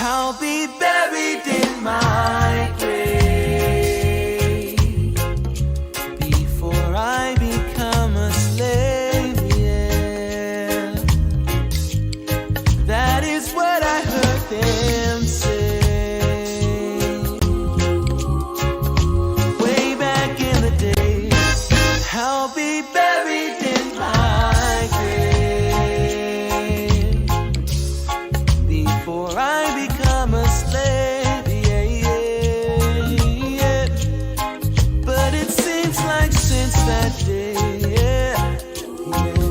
I'll be buried in my grave before I become a slave, yeah. That is what I heard them say way back in the day. I'll be buried in my grave before I become a slave, yeah, yeah, yeah. But it seems like since that day, yeah,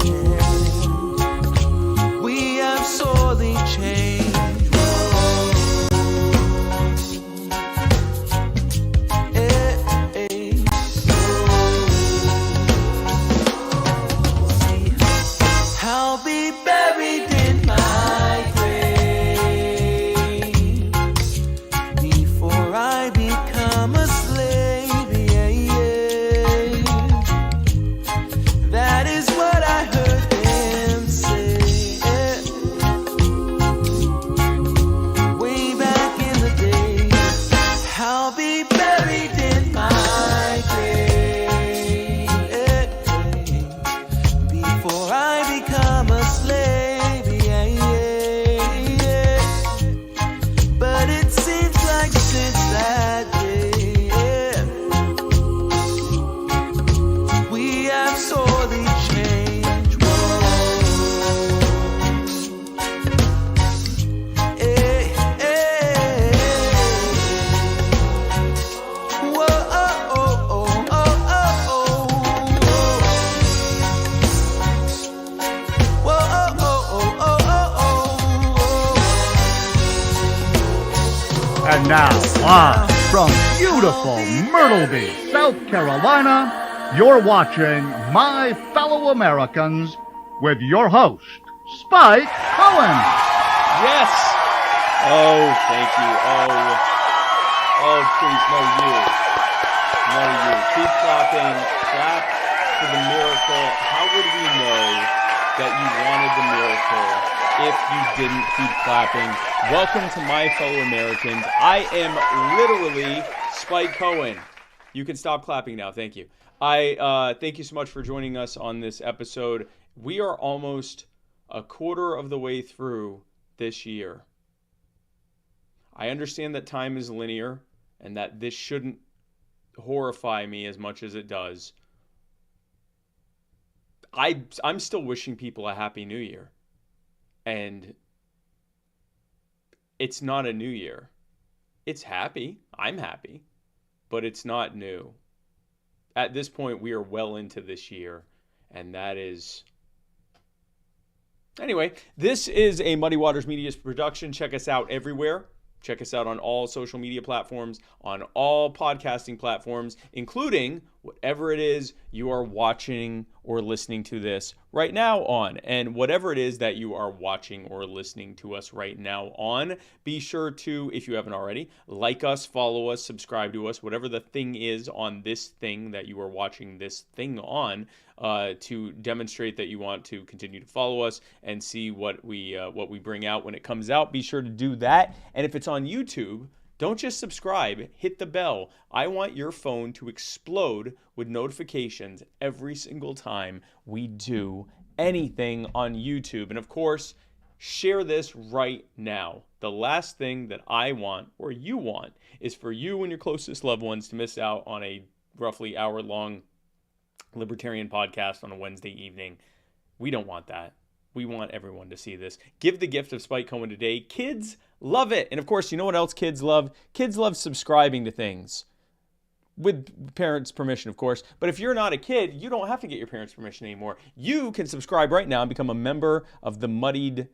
yeah, we have sorely changed. I'll be buried in my grave before I become a slave, yeah, yeah. That is what I heard them say, yeah. Way back in the day. I'll be buried in my grave, yeah, before I become a slave, yeah, yeah, yeah. But it seems like since that day, yeah, we have sorely changed. Whoa. Hey, hey. Whoa, oh, oh, oh, oh, oh, oh. Whoa, oh, oh, oh, oh, oh, And now, live from beautiful Myrtle Beach, South Carolina, you're watching My Fellow Americans with your host, Spike Cohen. Yes! Oh, thank you. Oh, please, no you. No you. Keep clapping. Clap for the miracle. How would we know that you wanted the miracle if you didn't keep clapping? Welcome to My Fellow Americans. I am literally Spike Cohen. You can stop clapping now. Thank you. Thank you so much for joining us on this episode. We are almost a quarter of the way through this year. I understand that time is linear and that this shouldn't horrify me as much as it does. I'm still wishing people a happy new year. And it's not a new year. It's happy. I'm happy. But it's not new. At this point, we are well into this year. And that is... Anyway, this is a Muddy Waters Media production. Check us out everywhere. Check us out on all social media platforms, on all podcasting platforms, including whatever it is you are watching or listening to this right now on. And whatever it is that you are watching or listening to us right now on, be sure to, if you haven't already, like us, follow us, subscribe to us, whatever the thing is on this thing that you are watching this thing on, to demonstrate that you want to continue to follow us and see what we bring out when it comes out. Be sure to do that. And if it's on YouTube, don't just subscribe, hit the bell. I want your phone to explode with notifications every single time we do anything on YouTube. And of course, share this right now. The last thing that I want, or you want, is for you and your closest loved ones to miss out on a roughly hour-long libertarian podcast on a Wednesday evening. We don't want that. We want everyone to see this. Give the gift of Spike Cohen today. Kids love it. And of course, you know what else kids love? Kids love subscribing to things. With parents' permission, of course. But if you're not a kid, you don't have to get your parents' permission anymore. You can subscribe right now and become a member of the Muddied...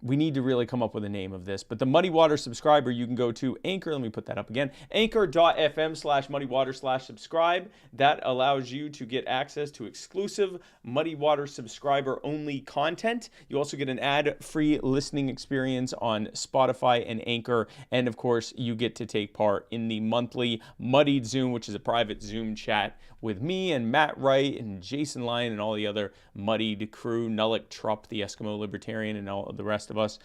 We need to really come up with a name of this. But the Muddy Water subscriber, you can go to Anchor. Let me put that up again. Anchor.fm/muddywater/subscribe. That allows you to get access to exclusive Muddy Water subscriber-only content. You also get an ad-free listening experience on Spotify and Anchor. And, of course, you get to take part in the monthly Muddied Zoom, which is a private Zoom chat with me and Matt Wright and Jason Lyon and all the other Muddied crew, Nullik Trupp, the Eskimo Libertarian, and all the rest rest of us,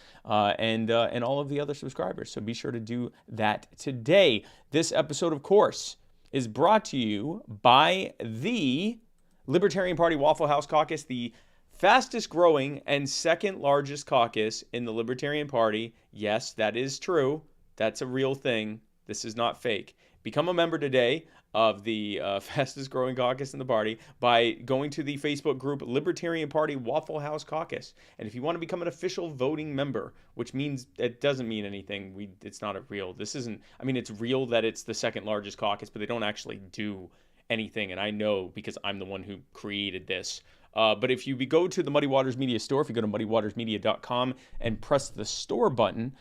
and all of the other subscribers. So be sure to do that today. This episode, of course, is brought to you by the Libertarian Party Waffle House Caucus, the fastest growing and second largest caucus in the Libertarian Party. Yes, that is true. That's a real thing. This is not fake. Become a member today of the fastest growing caucus in the party by going to the Facebook group Libertarian Party Waffle House Caucus. And if you want to become an official voting member, which means it doesn't mean anything, it's not a real, this isn't, I mean, it's real that it's the second largest caucus, but they don't actually do anything. And I know because I'm the one who created this. But if you go to the Muddy Waters Media store, if you go to muddywatersmedia.com and press the store button,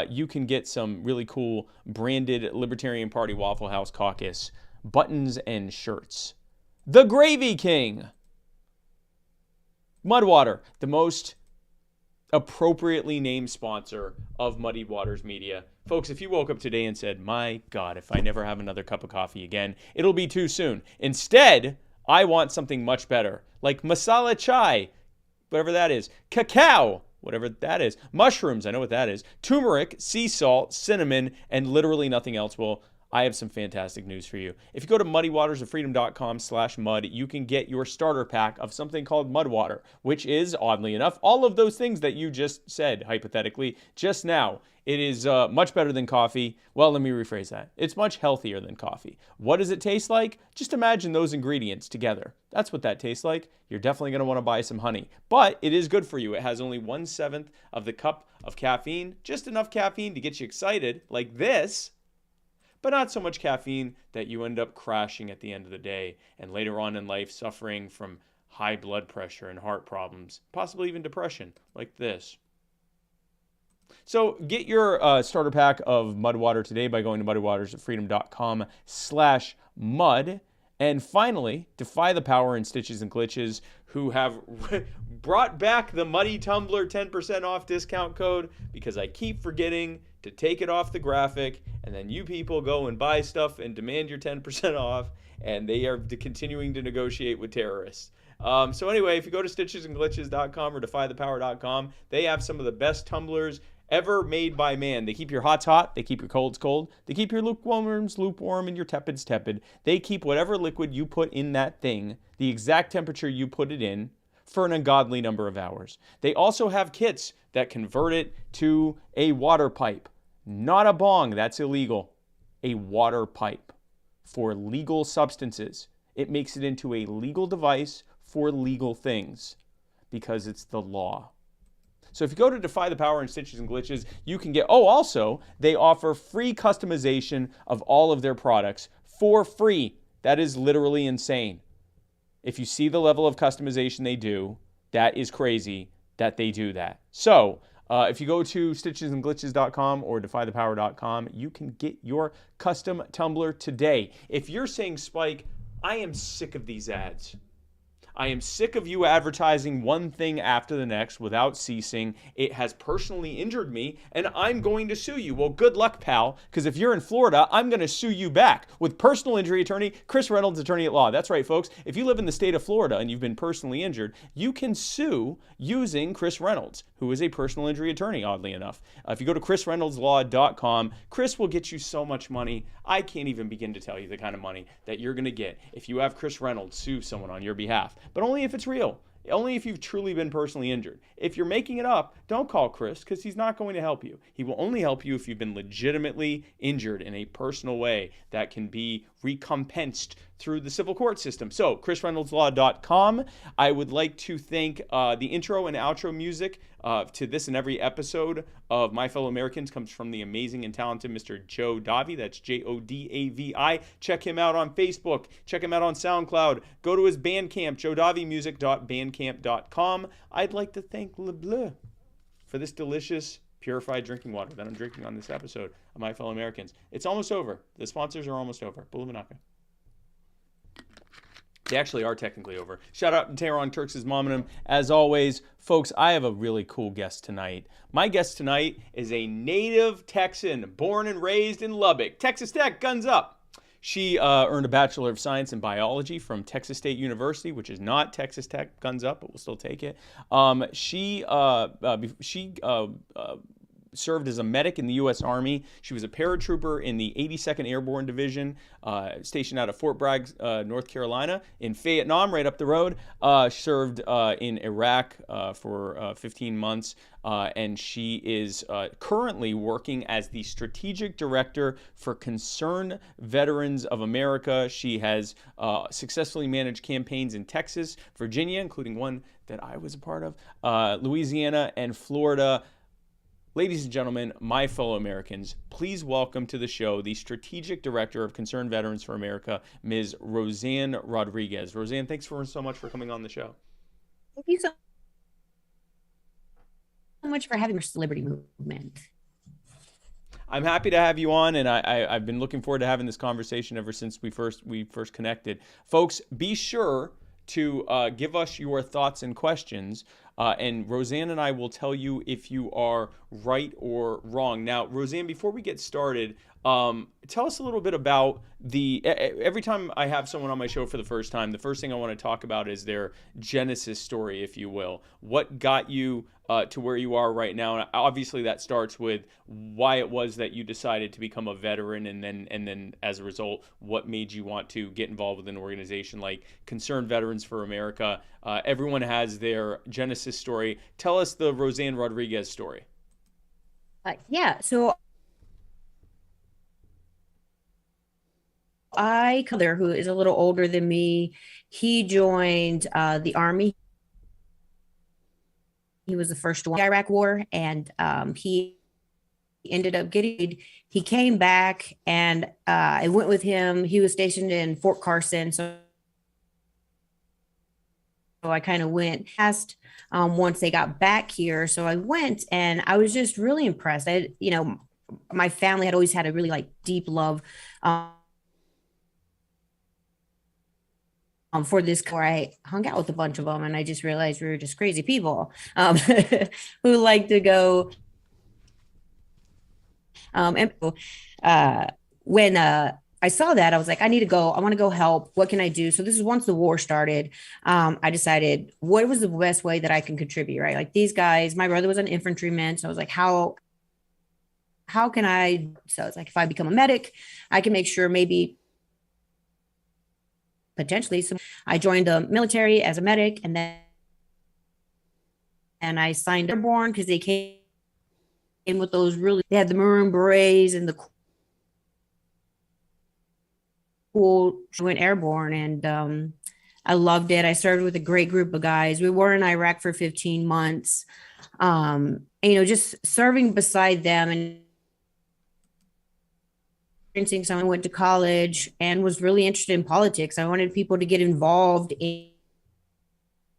you can get some really cool branded Libertarian Party Waffle House Caucus buttons and shirts. The Gravy King. Mudwater, the most appropriately named sponsor of Muddy Waters Media. Folks, if you woke up today and said, my God, if I never have another cup of coffee again, it'll be too soon. Instead, I want something much better, like masala chai, whatever that is, cacao, whatever that is, mushrooms, I know what that is, turmeric, sea salt, cinnamon, and literally nothing else. Well, I have some fantastic news for you. If you go to muddywatersofreedom.com/mud, you can get your starter pack of something called Mudwater, which is, oddly enough, all of those things that you just said, hypothetically, just now. It is much better than coffee. Well, let me rephrase that. It's much healthier than coffee. What does it taste like? Just imagine those ingredients together. That's what that tastes like. You're definitely going to want to buy some honey. But it is good for you. It has only 1/7 of the cup of caffeine. Just enough caffeine to get you excited, like this, but not so much caffeine that you end up crashing at the end of the day and later on in life suffering from high blood pressure and heart problems, possibly even depression, like this. So get your starter pack of Mudwater today by going to muddywatersofreedom.com/mud. And finally, defy the power and Stitches and Glitches, who have brought back the Muddy Tumbler 10% off discount code, because I keep forgetting to take it off the graphic, and then you people go and buy stuff and demand your 10% off, and they are continuing to negotiate with terrorists. So anyway, if you go to stitchesandglitches.com or defythepower.com, they have some of the best tumblers ever made by man. They keep your hots hot, they keep your colds cold, they keep your lukewarms lukewarm and your tepids tepid. They keep whatever liquid you put in that thing, the exact temperature you put it in, for an ungodly number of hours. They also have kits that convert it to a water pipe. Not a bong, that's illegal. A water pipe for legal substances. It makes it into a legal device for legal things because it's the law. So if you go to Defy the Power and Stitches and Glitches, you can get, also, they offer free customization of all of their products for free. That is literally insane. If you see the level of customization they do, that is crazy that they do that. So if you go to stitchesandglitches.com or defythepower.com, you can get your custom tumbler today. If you're saying, Spike, I am sick of these ads. I am sick of you advertising one thing after the next without ceasing. It has personally injured me, and I'm going to sue you. Well, good luck, pal, because if you're in Florida, I'm going to sue you back with personal injury attorney Chris Reynolds, attorney at law. That's right, folks. If you live in the state of Florida and you've been personally injured, you can sue using Chris Reynolds, who is a personal injury attorney, oddly enough. If you go to chrisreynoldslaw.com, Chris will get you so much money. I can't even begin to tell you the kind of money that you're going to get if you have Chris Reynolds sue someone on your behalf. But only if it's real. Only if you've truly been personally injured. If you're making it up, don't call Chris, because he's not going to help you. He will only help you if you've been legitimately injured in a personal way that can be recompensed through the civil court system. So, chrisreynoldslaw.com. I would like to thank the intro and outro music to this and every episode of My Fellow Americans comes from the amazing and talented Mr. Joe Davi. That's Jodavi. Check him out on Facebook. Check him out on SoundCloud. Go to his Bandcamp, jodavimusic.bandcamp.com. I'd like to thank Le Bleu for this delicious, purified drinking water that I'm drinking on this episode of My Fellow Americans. It's almost over. The sponsors are almost over. Bulumanaka. They actually are technically over. Shout out to Tehran Turks' Mominum. As always, folks, I have a really cool guest tonight. My guest tonight is a native Texan, born and raised in Lubbock. Texas Tech, guns up. She earned a Bachelor of Science in Biology from Texas State University, which is not Texas Tech, guns up, but we'll still take it. She served as a medic in the U.S. Army. She was a paratrooper in the 82nd Airborne Division, stationed out of Fort Bragg, North Carolina, in Vietnam, right up the road. She served in Iraq for 15 months, and she is currently working as the Strategic Director for Concerned Veterans of America. She has successfully managed campaigns in Texas, Virginia, including one that I was a part of, Louisiana, and Florida. Ladies and gentlemen, my fellow Americans, please welcome to the show the Strategic Director of Concerned Veterans for America, Ms. Roseanne Rodriguez. Roseanne, thanks so much for coming on the show. Thank you so much for having your celebrity movement. I'm happy to have you on, and I've been looking forward to having this conversation ever since we first connected. Folks, be sure to give us your thoughts and questions, and Roseanne and I will tell you if you are right or wrong. Now, Roseanne, before we get started, tell us a little bit about every time I have someone on my show for the first time, the first thing I want to talk about is their genesis story, if you will. What got you to where you are right now? And obviously that starts with why it was that you decided to become a veteran, and then as a result, what made you want to get involved with an organization like Concerned Veterans for America. Everyone has their genesis story. Tell us the Roseanne Rodriguez story. So who is a little older than me, he joined the Army. He was the first one in the Iraq War, and he ended up he came back, and I went with him. He was stationed in Fort Carson, so I kind of went past once they got back here. So I went, and I was just really impressed. My family had always had a really deep love for this, where I hung out with a bunch of them, and I just realized we were just crazy people who like to go. When I saw that, I was like, I need to go. I want to go help. What can I do? So this is once the war started. I decided what was the best way that I can contribute, right? Like these guys, my brother was an infantryman. So I was like, how can I? So it's like, if I become a medic, I can make sure maybe potentially. So I joined the military as a medic, and I signed airborne because they came in with those they had the maroon berets and the cool. Went airborne, and I loved it. I served with a great group of guys. We were in Iraq for 15 months. Just serving beside them and someone went to college and was really interested in politics. I wanted people to get involved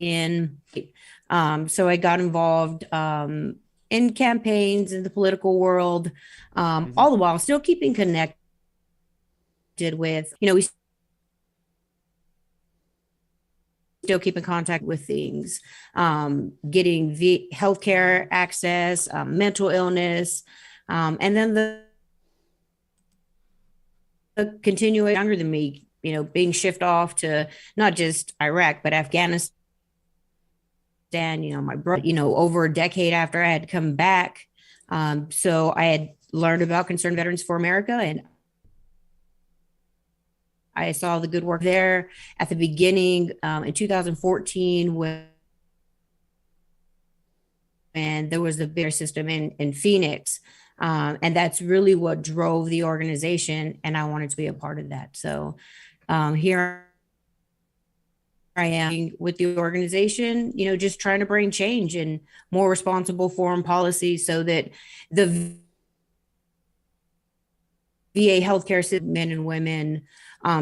so I got involved in campaigns in the political world, all the while still keeping connected with, we still keep in contact with things, getting healthcare access, mental illness, and then the continuing younger than me, being shipped off to not just Iraq, but Afghanistan, my brother, over a decade after I had come back. So I had learned about Concerned Veterans for America, and I saw the good work there at the beginning in 2014 when there was the bigger system in Phoenix. And that's really what drove the organization, and I wanted to be a part of that. So here I am with the organization, just trying to bring change and more responsible foreign policy so that the VA healthcare system, men and women,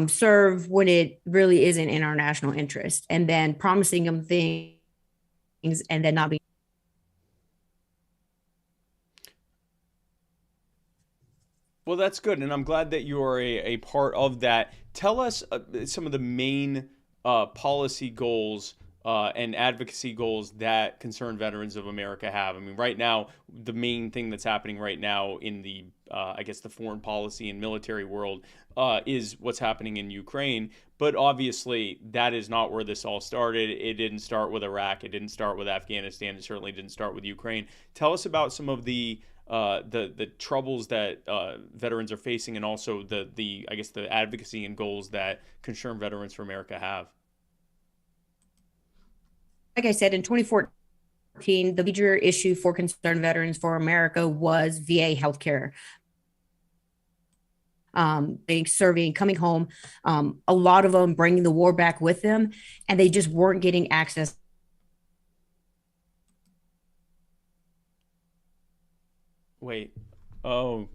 serve when it really isn't in our national interest, and then promising them things and then not being. Well, that's good, and I'm glad that you are a part of that. Tell us some of the main policy goals and advocacy goals that Concerned Veterans of America have. I mean, right now, the main thing that's happening right now in the, I guess, the foreign policy and military world is what's happening in Ukraine. But obviously, that is not where this all started. It didn't start with Iraq. It didn't start with Afghanistan. It certainly didn't start with Ukraine. Tell us about some of the troubles that veterans are facing, and also the I guess the advocacy and goals that Concerned Veterans for America have. Like I said, in 2014, the major issue for Concerned Veterans for America was VA healthcare. Being serving, coming home, a lot of them bringing the war back with them, and they just weren't getting access. Wait. Oh.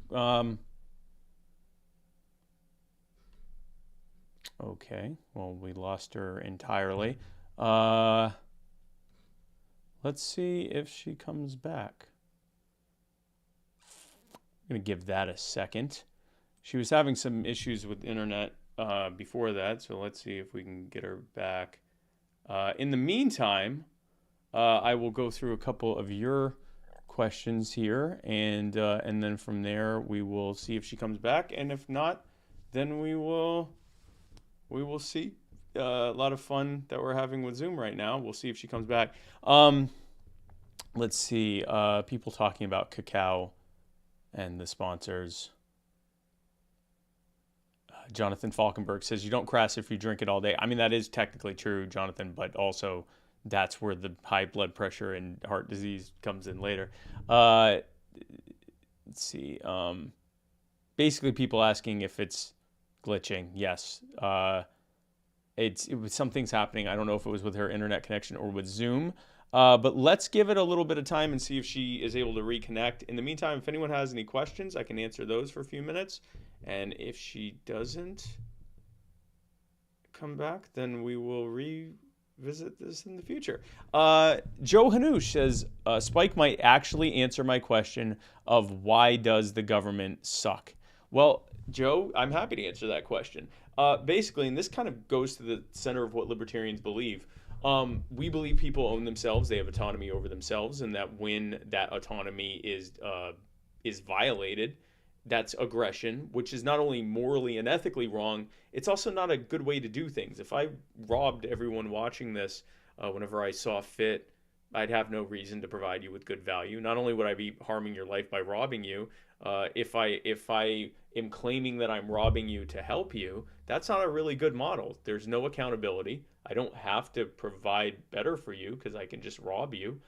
Okay. Well, we lost her entirely. Let's see if she comes back. I'm going to give that a second. She was having some issues with internet before that, so let's see if we can get her back. In the meantime, I will go through a couple of your questions here, and then from there we will see if she comes back, and if not, then we will see. A lot of fun that we're having with Zoom right now. We'll see if she comes back. Let's see. People talking about cacao and the sponsors. Jonathan Falkenberg says, you don't crash if you drink it all day. I mean, that is technically true, Jonathan, but also that's where the high blood pressure and heart disease comes in later. Let's see. Basically, people asking if it's glitching. Yes. It was something's happening. I don't know if it was with her internet connection or with Zoom. But let's give it a little bit of time and see if she is able to reconnect. In the meantime, if anyone has any questions, I can answer those for a few minutes. And if she doesn't come back, then we will revisit this in the future. Joe Hanoush says, Spike might actually answer my question of why does the government suck? Well, Joe, I'm happy to answer that question. Basically, and this kind of goes to the center of what libertarians believe. We believe people own themselves; they have autonomy over themselves, and that when that autonomy is violated, that's aggression, which is not only morally and ethically wrong, it's also not a good way to do things. If I robbed everyone watching this whenever I saw fit, I'd have no reason to provide you with good value. Not only would I be harming your life by robbing you, if I am claiming that I'm robbing you to help you, that's not a really good model. There's no accountability. I don't have to provide better for you because I can just rob you.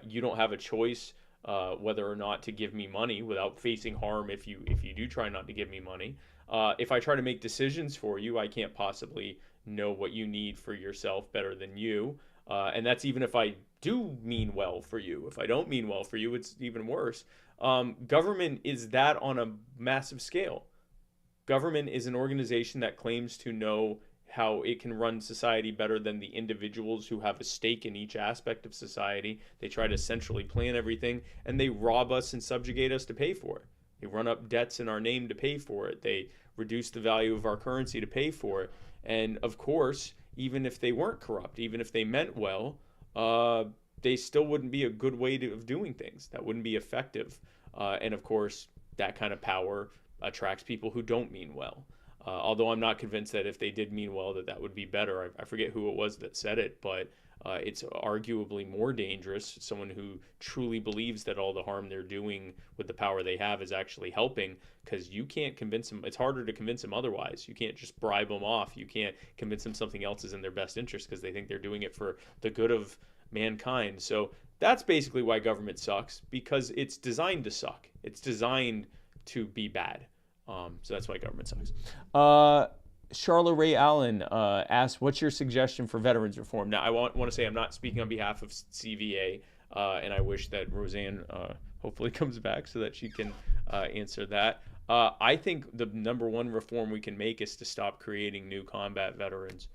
You don't have a choice whether or not to give me money without facing harm if you do try not to give me money. If I try to make decisions for you, I can't possibly know what you need for yourself better than you. And that's even if I do mean well for you. If I don't mean well for you, it's even worse. Government is that on a massive scale. Government is an organization that claims to know how it can run society better than the individuals who have a stake in each aspect of society. They try to centrally plan everything, and they rob us and subjugate us to pay for it. They run up debts in our name to pay for it. They reduce the value of our currency to pay for it. And of course, even if they weren't corrupt, even if they meant well, they still wouldn't be a good way of doing things. That wouldn't be effective. And of course, that kind of power attracts people who don't mean well. Although I'm not convinced that if they did mean well, that would be better. I forget who it was that said it, but it's arguably more dangerous. Someone who truly believes that all the harm they're doing with the power they have is actually helping, because you can't convince them. It's harder to convince them otherwise. You can't just bribe them off. You can't convince them something else is in their best interest because they think they're doing it for the good of mankind. So that's basically why government sucks, because it's designed to suck. It's designed to be bad. So that's why government sucks. Charlotte Ray Allen asked, what's your suggestion for veterans reform? Now, I want to say I'm not speaking on behalf of CVA, and I wish that Roseanne hopefully comes back so that she can answer that. I think the number one reform we can make is to stop creating new combat veterans.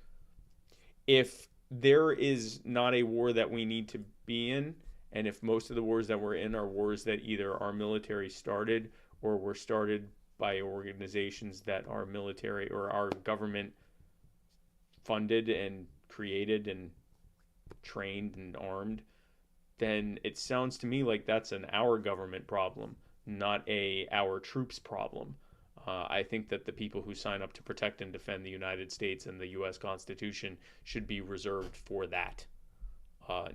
If there is not a war that we need to be in, and if most of the wars that we're in are wars that either our military started or were started by organizations that are military or our government funded and created and trained and armed, then it sounds to me like that's an our government problem, not our troops problem. I think that the people who sign up to protect and defend the United States and the U.S. Constitution should be reserved for that,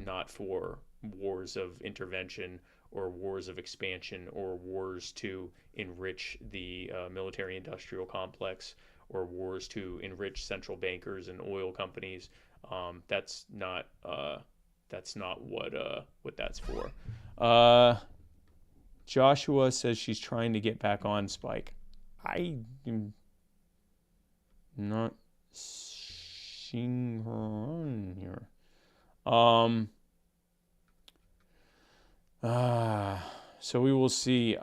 not for wars of intervention or wars of expansion or wars to enrich the military-industrial complex or wars to enrich central bankers and oil companies. That's not what that's for. Joshua says she's trying to get back on, Spike. I am not seeing her on here. So we will see.